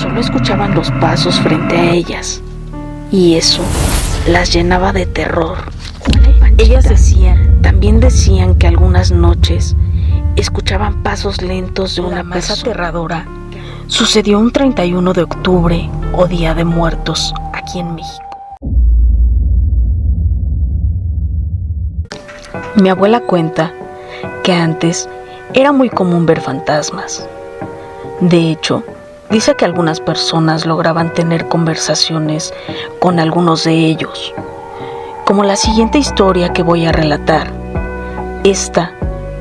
solo escuchaban los pasos frente a ellas, y eso las llenaba de terror. Ellas también decían que algunas noches escuchaban pasos lentos de una persona. Más aterradora sucedió un 31 de octubre o Día de Muertos aquí en México. Mi abuela cuenta que antes era muy común ver fantasmas. De hecho, dice que algunas personas lograban tener conversaciones con algunos de ellos, como la siguiente historia que voy a relatar. Esta,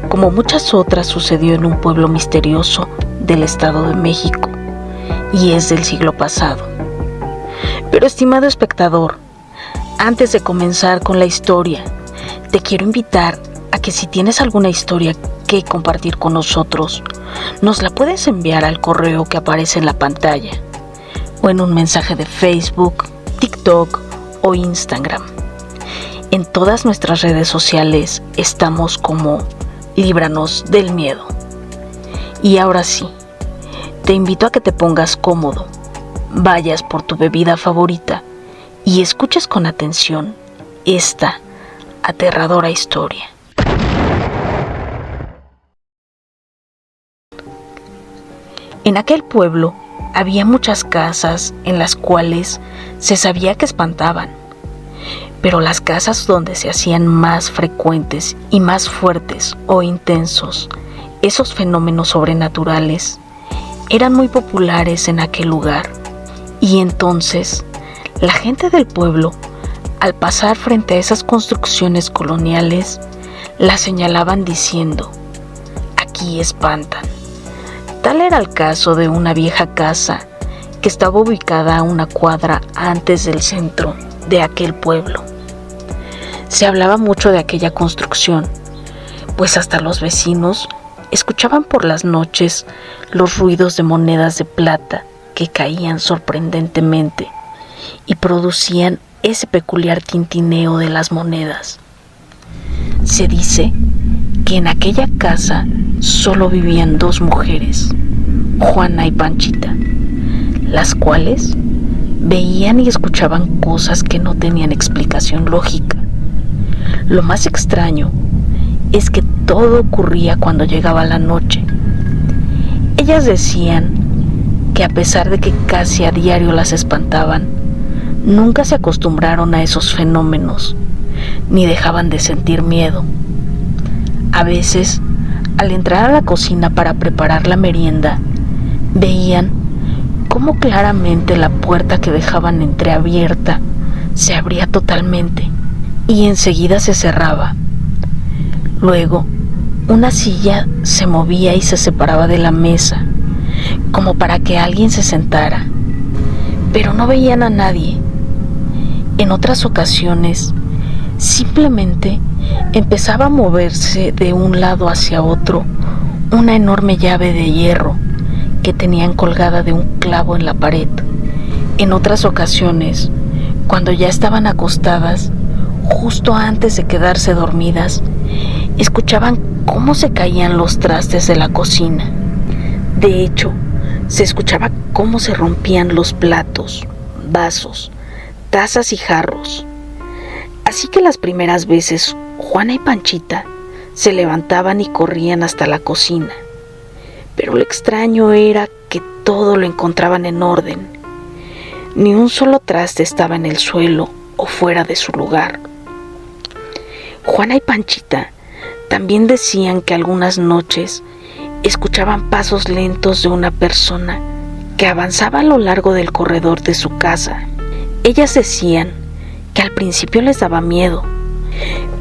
como muchas otras, sucedió en un pueblo misterioso del Estado de México y es del siglo pasado. Pero, estimado espectador, antes de comenzar con la historia, te quiero invitar a que si tienes alguna historia que compartir con nosotros, nos la puedes enviar al correo que aparece en la pantalla o en un mensaje de Facebook, TikTok o Instagram. En todas nuestras redes sociales estamos como Líbranos del Miedo. Y ahora sí, te invito a que te pongas cómodo, vayas por tu bebida favorita y escuches con atención esta aterradora historia. En aquel pueblo había muchas casas en las cuales se sabía que espantaban, pero las casas donde se hacían más frecuentes y más fuertes o intensos esos fenómenos sobrenaturales eran muy populares en aquel lugar. Y entonces la gente del pueblo, al pasar frente a esas construcciones coloniales, las señalaban diciendo: aquí espantan. Tal era el caso de una vieja casa que estaba ubicada a una cuadra antes del centro de aquel pueblo. Se hablaba mucho de aquella construcción, pues hasta los vecinos escuchaban por las noches los ruidos de monedas de plata que caían sorprendentemente y producían ese peculiar tintineo de las monedas. Se dice que en aquella casa solo vivían dos mujeres, Juana y Panchita, las cuales veían y escuchaban cosas que no tenían explicación lógica. Lo más extraño es que todo ocurría cuando llegaba la noche. Ellas decían que a pesar de que casi a diario las espantaban, nunca se acostumbraron a esos fenómenos, ni dejaban de sentir miedo. A veces, al entrar a la cocina para preparar la merienda, veían cómo claramente la puerta que dejaban entreabierta se abría totalmente y enseguida se cerraba. Luego, una silla se movía y se separaba de la mesa, como para que alguien se sentara, pero no veían a nadie. En otras ocasiones, simplemente empezaba a moverse de un lado hacia otro una enorme llave de hierro que tenían colgada de un clavo en la pared. En otras ocasiones, cuando ya estaban acostadas, justo antes de quedarse dormidas, escuchaban cómo se caían los trastes de la cocina. De hecho, se escuchaba cómo se rompían los platos, vasos, tazas y jarros. Así que las primeras veces, Juana y Panchita se levantaban y corrían hasta la cocina. Pero lo extraño era que todo lo encontraban en orden. Ni un solo traste estaba en el suelo o fuera de su lugar. Juana y Panchita también decían que algunas noches escuchaban pasos lentos de una persona que avanzaba a lo largo del corredor de su casa. Ellas decían que al principio les daba miedo,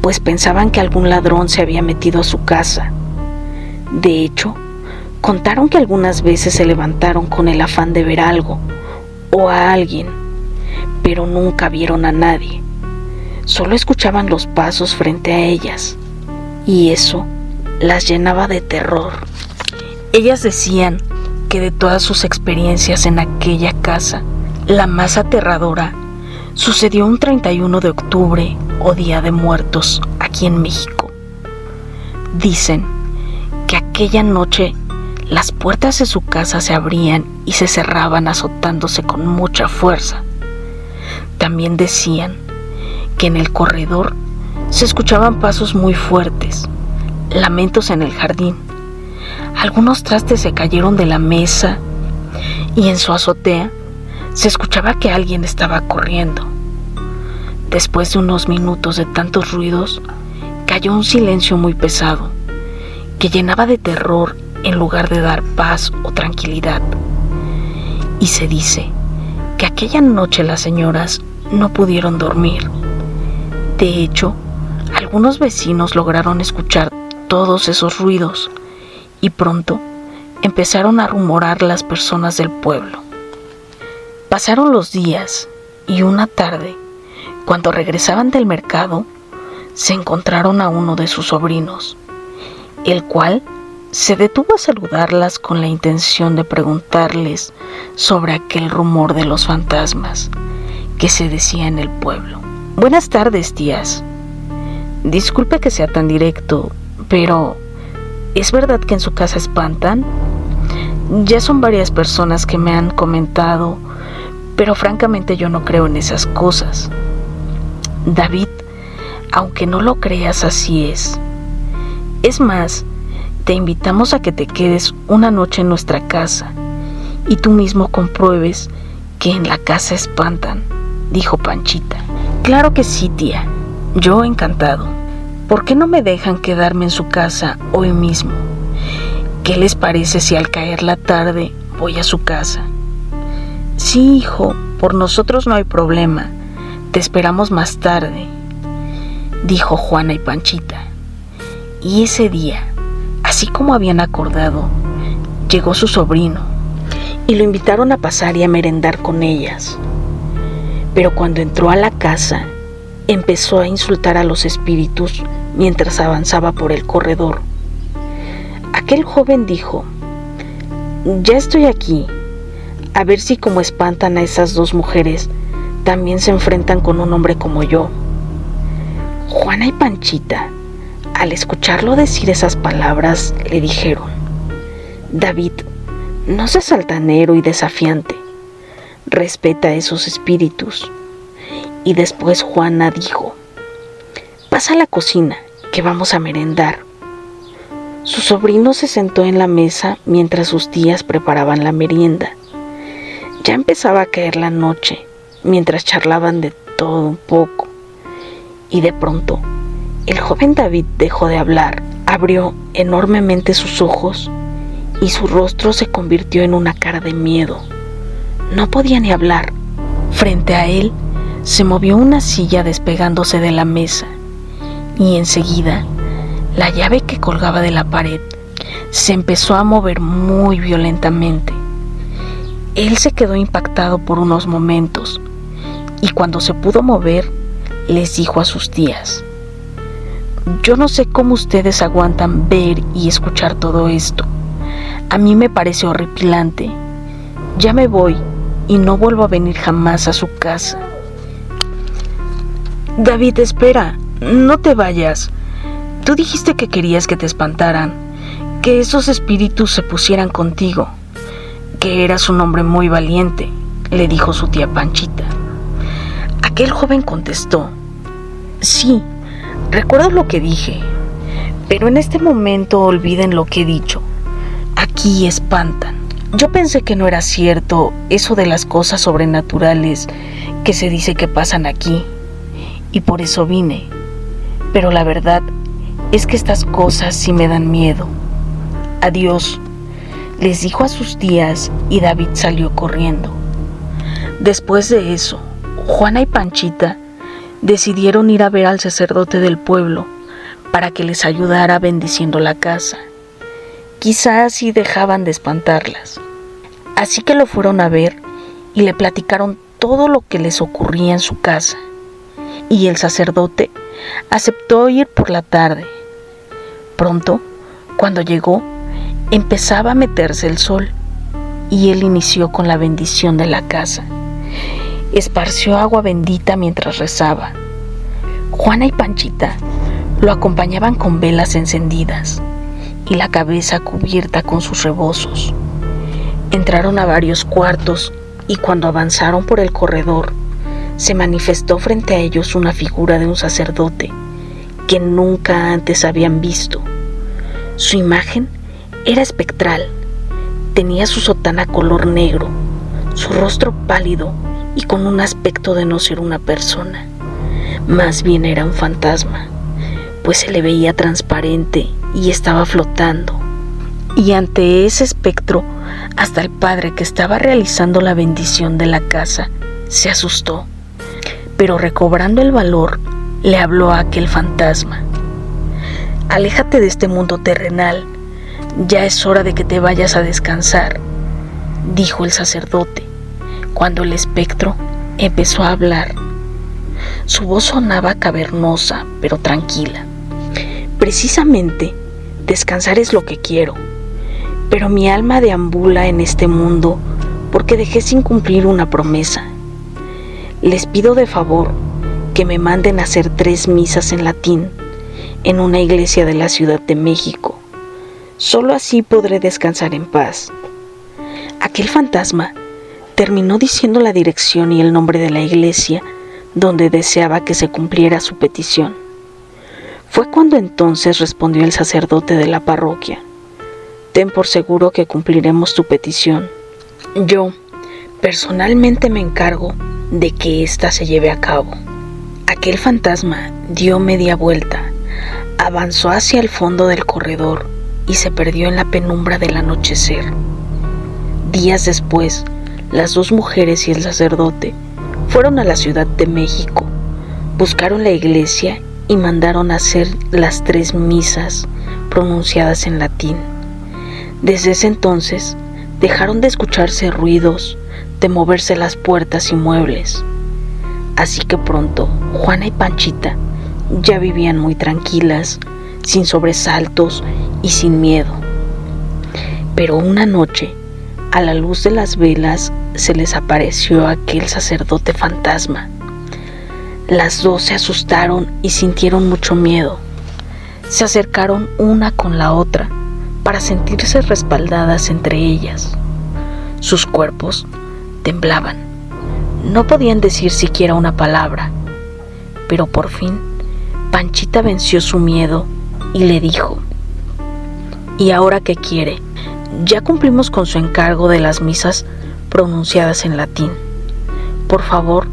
pues pensaban que algún ladrón se había metido a su casa. De hecho, contaron que algunas veces se levantaron con el afán de ver algo o a alguien, pero nunca vieron a nadie. Solo escuchaban los pasos frente a ellas, y eso las llenaba de terror. Ellas decían que de todas sus experiencias en aquella casa, la más aterradora sucedió un 31 de octubre o Día de Muertos aquí en México. Dicen que aquella noche Las puertas de su casa se abrían y se cerraban azotándose con mucha fuerza. También decían que en el corredor se escuchaban pasos muy fuertes, lamentos en el jardín. Algunos trastes se cayeron de la mesa y en su azotea se escuchaba que alguien estaba corriendo. Después de unos minutos de tantos ruidos, cayó un silencio muy pesado, que llenaba de terror en lugar de dar paz o tranquilidad. Y se dice que aquella noche las señoras no pudieron dormir. De hecho, algunos vecinos lograron escuchar todos esos ruidos y pronto empezaron a rumorar las personas del pueblo. Pasaron los días y una tarde, cuando regresaban del mercado, se encontraron a uno de sus sobrinos, el cual se detuvo a saludarlas con la intención de preguntarles sobre aquel rumor de los fantasmas que se decía en el pueblo. Buenas tardes, tías. Disculpe que sea tan directo, pero ¿es verdad que en su casa espantan? Ya son varias personas que me han comentado, pero francamente yo no creo en esas cosas. David, aunque no lo creas, así es. Es más, te invitamos a que te quedes una noche en nuestra casa y tú mismo compruebes que en la casa espantan, dijo Panchita. Claro que sí, tía. Yo encantado. ¿Por qué no me dejan quedarme en su casa hoy mismo? ¿Qué les parece si al caer la tarde voy a su casa? Sí, hijo, por nosotros no hay problema. Te esperamos más tarde, dijo Juana y Panchita. Y ese día, así como habían acordado, llegó su sobrino y lo invitaron a pasar y a merendar con ellas. Pero cuando entró a la casa, empezó a insultar a los espíritus mientras avanzaba por el corredor. Aquel joven dijo: ya estoy aquí, a ver si como espantan a esas dos mujeres, también se enfrentan con un hombre como yo. Juana y Panchita, al escucharlo decir esas palabras, le dijeron: David, no seas altanero y desafiante, respeta a esos espíritus. Y después Juana dijo: pasa a la cocina, que vamos a merendar. Su sobrino se sentó en la mesa mientras sus tías preparaban la merienda. Ya empezaba a caer la noche, mientras charlaban de todo un poco. Y de pronto, el joven David dejó de hablar, abrió enormemente sus ojos y su rostro se convirtió en una cara de miedo. No podía ni hablar. Frente a él se movió una silla despegándose de la mesa y enseguida la llave que colgaba de la pared se empezó a mover muy violentamente. Él se quedó impactado por unos momentos y cuando se pudo mover les dijo a sus tías: yo no sé cómo ustedes aguantan ver y escuchar todo esto. A mí me parece horripilante. Ya me voy y no vuelvo a venir jamás a su casa. David, espera, no te vayas. Tú dijiste que querías que te espantaran, que esos espíritus se pusieran contigo, que eras un hombre muy valiente, le dijo su tía Panchita. Aquel joven contestó: sí, recuerdo lo que dije, pero en este momento olviden lo que he dicho. Aquí espantan. Yo pensé que no era cierto eso de las cosas sobrenaturales que se dice que pasan aquí, y por eso vine. Pero la verdad es que estas cosas sí me dan miedo. Adiós, les dijo a sus tías y David salió corriendo. Después de eso, Juana y Panchita decidieron ir a ver al sacerdote del pueblo para que les ayudara bendiciendo la casa. Quizás así dejaban de espantarlas. Así que lo fueron a ver y le platicaron todo lo que les ocurría en su casa. Y el sacerdote aceptó ir por la tarde. Pronto, cuando llegó, empezaba a meterse el sol y él inició con la bendición de la casa. Esparció agua bendita mientras rezaba. Juana y Panchita lo acompañaban con velas encendidas y la cabeza cubierta con sus rebozos. Entraron a varios cuartos y cuando avanzaron por el corredor, se manifestó frente a ellos una figura de un sacerdote que nunca antes habían visto. Su imagen era espectral, tenía su sotana color negro, su rostro pálido y con un aspecto de no ser una persona. Más bien era un fantasma, pues se le veía transparente y estaba flotando. Y ante ese espectro, hasta el padre que estaba realizando la bendición de la casa se asustó, pero recobrando el valor, le habló a aquel fantasma. Aléjate de este mundo terrenal, ya es hora de que te vayas a descansar, dijo el sacerdote, cuando el espectro empezó a hablar. Su voz sonaba cavernosa, pero tranquila. Precisamente, descansar es lo que quiero, pero mi alma deambula en este mundo porque dejé sin cumplir una promesa. Les pido de favor que me manden a hacer 3 misas en latín en una iglesia de la Ciudad de México. Solo así podré descansar en paz. Aquel fantasma terminó diciendo la dirección y el nombre de la iglesia donde deseaba que se cumpliera su petición. Fue cuando entonces respondió el sacerdote de la parroquia: ten por seguro que cumpliremos tu petición. Yo personalmente me encargo de que ésta se lleve a cabo. Aquel fantasma dio media vuelta, avanzó hacia el fondo del corredor y se perdió en la penumbra del anochecer. Días después, las 2 mujeres y el sacerdote fueron a la Ciudad de México, buscaron la iglesia y mandaron a hacer las 3 misas pronunciadas en latín. Desde ese entonces dejaron de escucharse ruidos, de moverse las puertas y muebles. Así que pronto Juana y Panchita ya vivían muy tranquilas, sin sobresaltos y sin miedo. Pero una noche, a la luz de las velas, se les apareció aquel sacerdote fantasma. Las 2 se asustaron y sintieron mucho miedo. Se acercaron una con la otra para sentirse respaldadas entre ellas. Sus cuerpos temblaban. No podían decir siquiera una palabra, pero por fin Panchita venció su miedo y le dijo: ¿y ahora qué quiere? Ya cumplimos con su encargo de las misas pronunciadas en latín. Por favor,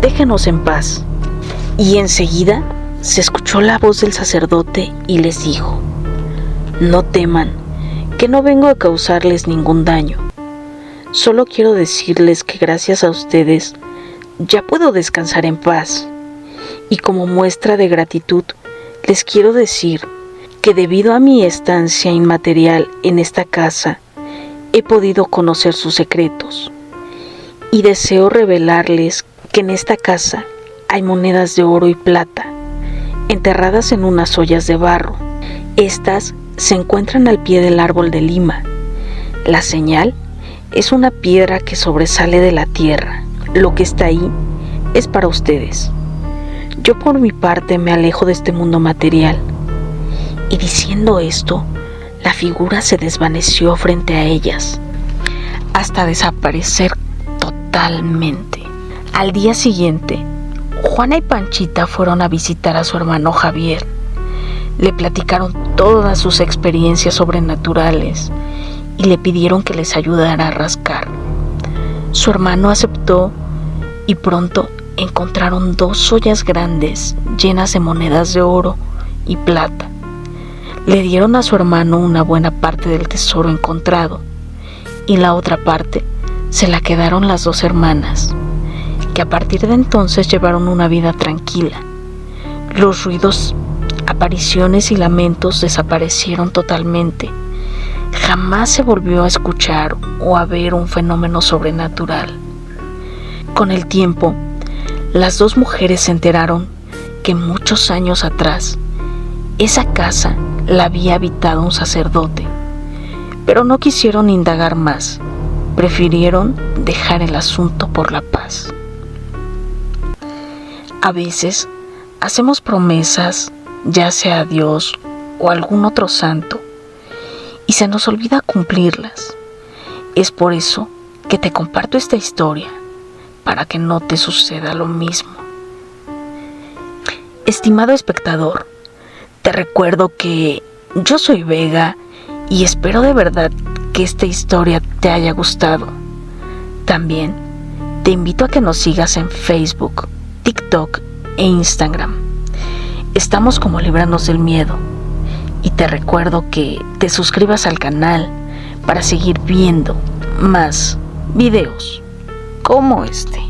déjenos en paz. Y enseguida se escuchó la voz del sacerdote y les dijo: no teman, que no vengo a causarles ningún daño. Solo quiero decirles que gracias a ustedes ya puedo descansar en paz. Y como muestra de gratitud, les quiero decir que debido a mi estancia inmaterial en esta casa, he podido conocer sus secretos. Y deseo revelarles que en esta casa hay monedas de oro y plata, enterradas en unas ollas de barro. Estas se encuentran al pie del árbol de lima. La señal es una piedra que sobresale de la tierra. Lo que está ahí es para ustedes. Yo por mi parte me alejo de este mundo material. Y diciendo esto, la figura se desvaneció frente a ellas, hasta desaparecer totalmente. Al día siguiente, Juana y Panchita fueron a visitar a su hermano Javier. Le platicaron todas sus experiencias sobrenaturales y le pidieron que les ayudara a rascar. Su hermano aceptó y pronto encontraron 2 ollas grandes llenas de monedas de oro y plata. Le dieron a su hermano una buena parte del tesoro encontrado y la otra parte se la quedaron las 2 hermanas, que a partir de entonces llevaron una vida tranquila. Los ruidos, apariciones y lamentos desaparecieron totalmente. Jamás se volvió a escuchar o a ver un fenómeno sobrenatural. Con el tiempo, las 2 mujeres se enteraron que muchos años atrás, esa casa la había habitado un sacerdote, pero no quisieron indagar más. Prefirieron dejar el asunto por la paz. A veces hacemos promesas, ya sea a Dios o a algún otro santo, y se nos olvida cumplirlas. Es por eso que te comparto esta historia, para que no te suceda lo mismo. Estimado espectador, te recuerdo que yo soy Vega y espero de verdad que esta historia te haya gustado. También te invito a que nos sigas en Facebook, TikTok e Instagram. Estamos como Líbranos del Miedo. Y te recuerdo que te suscribas al canal para seguir viendo más videos como este.